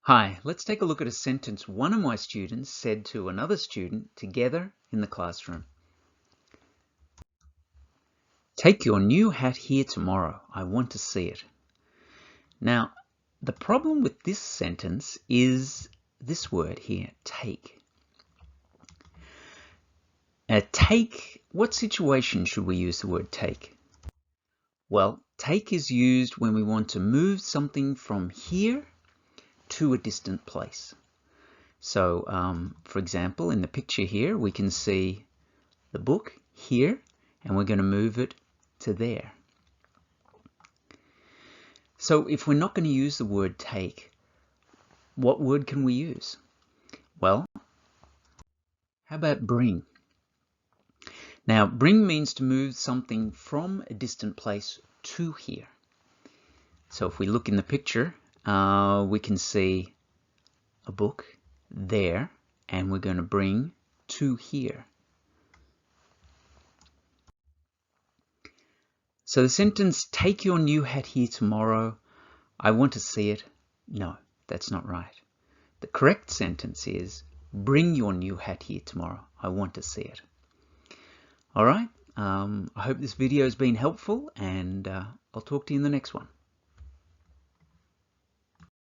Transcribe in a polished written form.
Hi, let's take a look at a sentence one of my students said to another student together in the classroom. Take your new hat here tomorrow. I want to see it. Now, the problem with this sentence is this word here, take. Take, what situation should we use the word take? Well, take is used when we want to move something from here to a distant place. So, for example, in the picture here, we can see the book here, and we're going to move it to there. So if we're not going to use the word take, what word can we use? Well, how about bring? Now, bring means to move something from a distant place to here. So if we look in the picture, we can see a book there, and we're going to bring to here. So the sentence, take your new hat here tomorrow, I want to see it. No, that's not right. The correct sentence is, bring your new hat here tomorrow, I want to see it. All right, I hope this video has been helpful, and I'll talk to you in the next one.